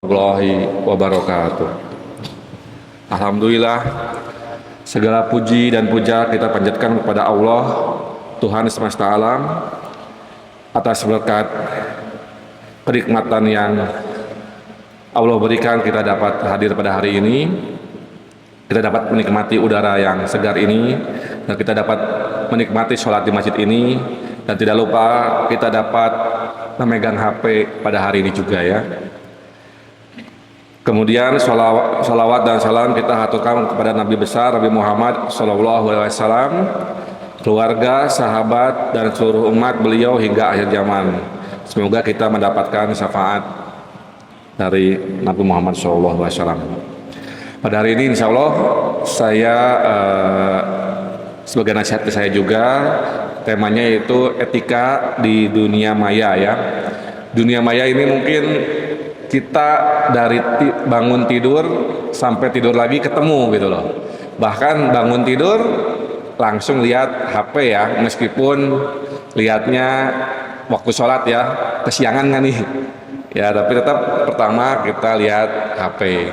warahmatullahi wabarakatuh. Alhamdulillah, segala puji dan puja kita panjatkan kepada Allah, Tuhan semesta alam, atas berkat kenikmatan yang Allah berikan kita dapat hadir pada hari ini. Kita dapat menikmati udara yang segar ini, dan kita dapat menikmati sholat di masjid ini, dan tidak lupa kita dapat memegang HP pada hari ini juga ya. Kemudian salawat dan salam kita haturkan kepada Nabi besar Nabi Muhammad SAW, keluarga, sahabat, dan seluruh umat beliau hingga akhir zaman. Semoga kita mendapatkan syafaat dari Nabi Muhammad SAW. Pada hari ini insya Allah saya sebagai nasihat ke saya juga, temanya yaitu etika di dunia maya ya. Dunia maya ini mungkin kita dari bangun tidur sampai tidur lagi ketemu gitu loh. Bahkan bangun tidur langsung lihat HP ya, meskipun lihatnya waktu sholat ya, kesiangan kan nih ya, tapi tetap pertama kita lihat HP.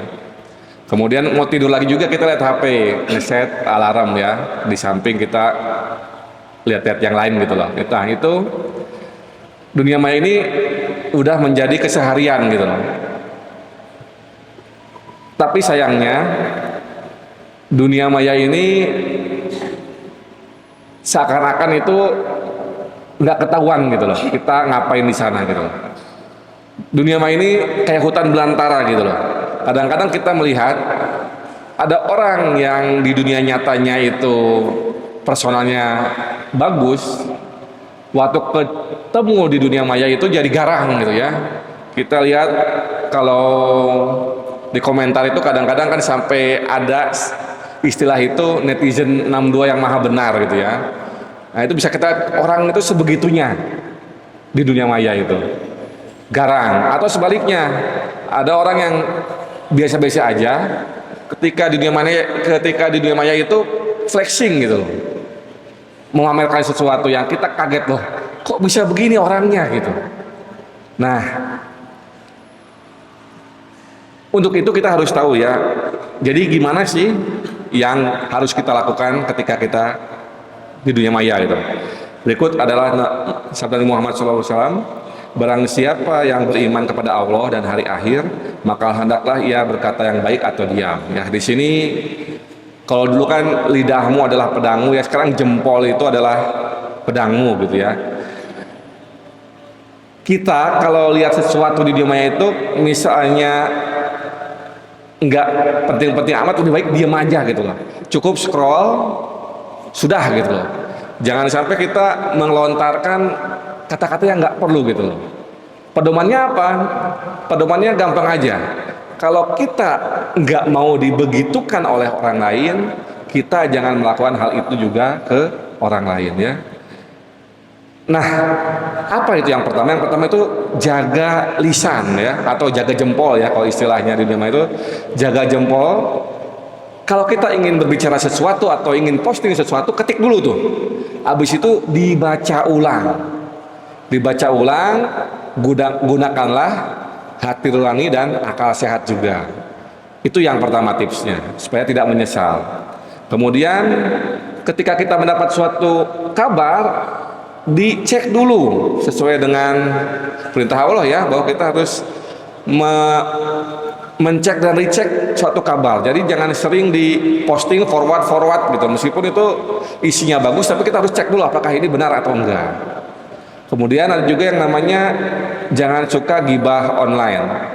Kemudian mau tidur lagi juga kita lihat HP, ngeset alarm ya, di samping kita lihat-lihat yang lain gitu loh. Nah itu dunia maya ini udah menjadi keseharian gitu loh. Tapi sayangnya dunia maya ini seakan-akan itu nggak ketahuan gitu loh, kita ngapain di sana gitu loh. Dunia maya ini kayak hutan belantara gitu loh. Kadang-kadang kita melihat ada orang yang di dunia nyatanya itu personalnya bagus, waktu ketemu di dunia maya itu jadi garang gitu ya. Kita lihat kalau di komentar itu kadang-kadang kan sampai ada istilah itu netizen 62 yang maha benar gitu ya. Nah itu bisa kita, orang itu sebegitunya di dunia maya itu garang. Atau sebaliknya, ada orang yang biasa-biasa aja ketika di dunia maya itu flexing gitu loh, memamerkan sesuatu yang kita kaget loh, kok bisa begini orangnya gitu. Nah untuk itu kita harus tahu ya, jadi gimana sih yang harus kita lakukan ketika kita di dunia maya gitu. Berikut adalah sabda Nabi Muhammad SAW. Barang siapa yang beriman kepada Allah dan hari akhir, maka hendaklah ia berkata yang baik atau diam. Ya, di sini kalau dulu kan lidahmu adalah pedangmu, ya sekarang jempol itu adalah pedangmu gitu ya. Kita kalau lihat sesuatu di dunia maya itu, misalnya nggak penting-penting amat, lebih baik diam aja gitu loh. Cukup scroll, sudah gitu loh. Jangan sampai kita melontarkan kata-kata yang nggak perlu gitu loh. Pedomannya apa? Pedomannya gampang aja. Kalau kita nggak mau dibegitukan oleh orang lain, kita jangan melakukan hal itu juga ke orang lain ya. Nah, apa itu yang pertama? Yang pertama itu jaga lisan ya, atau jaga jempol ya, kalau istilahnya di dunia itu jaga jempol. Kalau kita ingin berbicara sesuatu atau ingin posting sesuatu, ketik dulu tuh. Habis itu dibaca ulang. Dibaca ulang, gunakanlah hati nurani dan akal sehat juga. Itu yang pertama tipsnya, supaya tidak menyesal. Kemudian ketika kita mendapat suatu kabar, dicek dulu sesuai dengan perintah Allah ya, bahwa kita harus mencek dan recheck suatu kabar. Jadi jangan sering diposting forward gitu, meskipun itu isinya bagus, tapi kita harus cek dulu apakah ini benar atau enggak. Kemudian ada juga yang namanya jangan suka gibah online.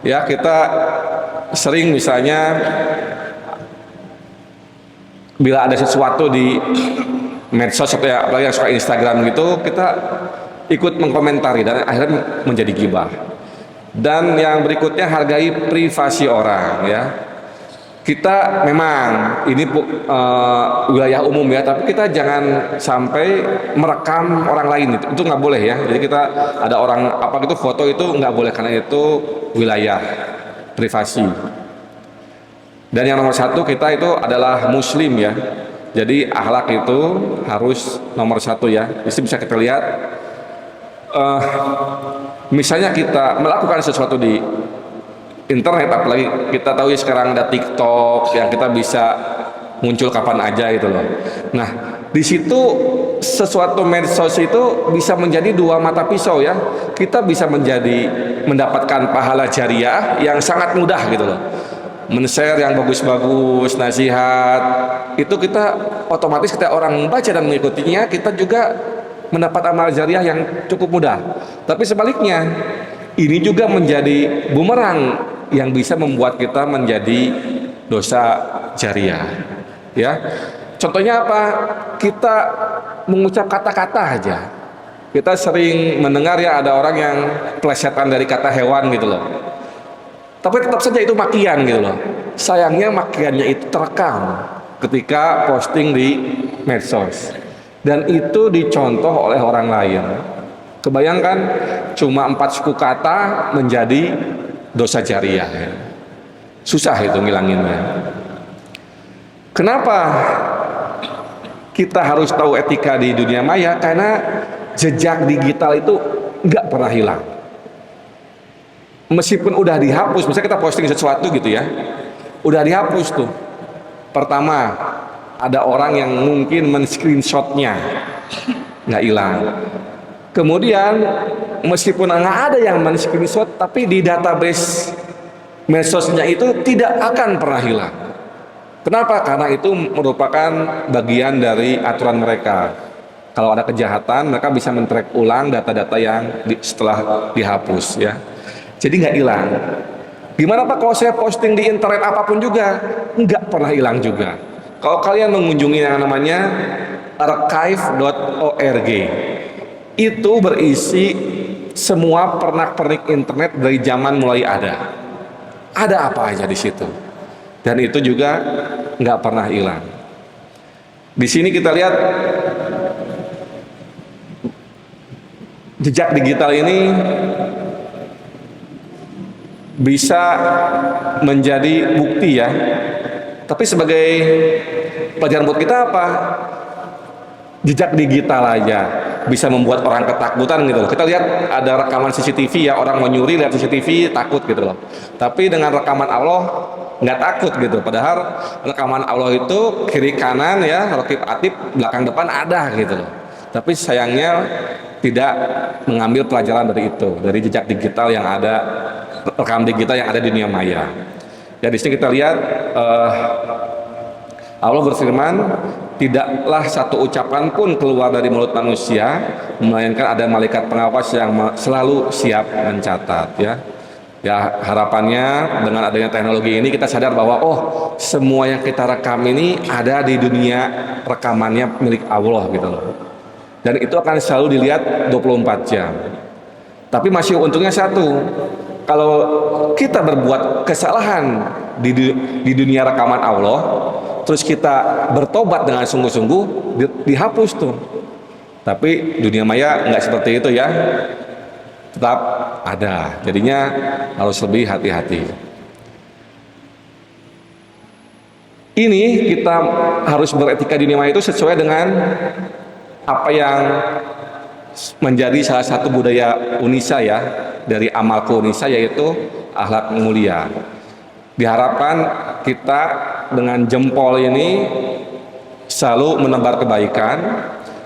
Ya, kita sering misalnya bila ada sesuatu di medsos atau ya, apalagi yang suka Instagram gitu, kita ikut mengkomentari dan akhirnya menjadi gibah. Dan yang berikutnya, hargai privasi orang ya. Kita memang ini wilayah umum ya, tapi kita jangan sampai merekam orang lain, itu nggak boleh ya. Jadi kita ada orang apa gitu foto itu nggak boleh, karena itu wilayah privasi. Dan yang nomor satu, kita itu adalah muslim ya. Jadi akhlak itu harus nomor satu ya. Jadi bisa kita lihat, misalnya kita melakukan sesuatu di internet, apalagi kita tahu ya sekarang ada TikTok yang kita bisa muncul kapan aja gitu loh. Nah, di situ sesuatu medsos itu bisa menjadi dua mata pisau ya. Kita bisa mendapatkan pahala jariah yang sangat mudah gitu loh. Men-share yang bagus-bagus, nasihat, itu kita otomatis ketika orang membaca dan mengikutinya, kita juga mendapat amal jariah yang cukup mudah. Tapi sebaliknya, ini juga menjadi bumerang yang bisa membuat kita menjadi dosa jariah. Ya, contohnya apa? Kita mengucap kata-kata aja. Kita sering mendengar ya ada orang yang plesetan dari kata hewan gitu loh. Tapi tetap saja itu makian gitu loh. Sayangnya makiannya itu terekam ketika posting di medsos. Dan itu dicontoh oleh orang lain. Kebayangkan cuma 4 suku kata menjadi dosa jariah. Ya. Susah itu ngilanginnya. Kenapa kita harus tahu etika di dunia maya? Karena jejak digital itu nggak pernah hilang. Meskipun udah dihapus, misalnya kita posting sesuatu gitu ya, udah dihapus tuh. Pertama, ada orang yang mungkin men-screenshotnya, nggak hilang. Kemudian, meskipun nggak ada yang men-screenshot, tapi di database medsosnya itu tidak akan pernah hilang. Kenapa? Karena itu merupakan bagian dari aturan mereka. Kalau ada kejahatan, mereka bisa men-track ulang data-data yang setelah dihapus ya. Jadi nggak hilang. Gimana Pak kalau saya posting di internet apapun juga? Nggak pernah hilang juga. Kalau kalian mengunjungi yang namanya archive.org, itu berisi semua pernak-pernik internet dari zaman mulai ada. Ada apa aja di situ. Dan itu juga nggak pernah hilang. Di sini kita lihat jejak digital ini bisa menjadi bukti ya. Tapi sebagai pelajaran buat kita apa? Jejak digital aja bisa membuat orang ketakutan gitu loh. Kita lihat ada rekaman CCTV ya, orang mau nyuri lihat CCTV takut gitu loh. Tapi dengan rekaman Allah nggak takut gitu. Padahal rekaman Allah itu kiri kanan ya, rokib atib, belakang depan ada gitu loh. Tapi sayangnya tidak mengambil pelajaran dari itu, dari jejak digital yang ada, rekam digital yang ada di dunia maya. Ya di sini kita lihat Allah berfirman, tidaklah satu ucapan pun keluar dari mulut manusia melainkan ada malaikat pengawas yang selalu siap mencatat ya. Ya harapannya dengan adanya teknologi ini kita sadar bahwa oh semua yang kita rekam ini ada di dunia rekamannya milik Allah gitu loh. Dan itu akan selalu dilihat 24 jam. Tapi masih untungnya satu, kalau kita berbuat kesalahan di dunia rekaman Allah, terus kita bertobat dengan sungguh-sungguh, dihapus tuh. Tapi dunia maya nggak seperti itu ya, tetap ada. Jadinya harus lebih hati-hati. Ini kita harus beretika di dunia maya itu sesuai dengan apa yang menjadi salah satu budaya Unisa ya, dari amal Unisa, yaitu akhlak mulia. Diharapkan kita dengan jempol ini selalu menebar kebaikan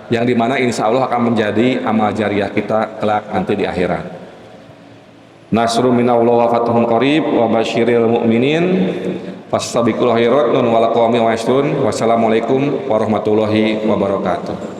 yang dimana insya Allah akan menjadi amal jariah kita kelak nanti di akhirat. Nasrun minallah wa fathun qarib wa basyiril mu'minin fastabiqul khairat nun wal qawmi wa yasrun. Wassalamualaikum warahmatullahi wabarakatuh.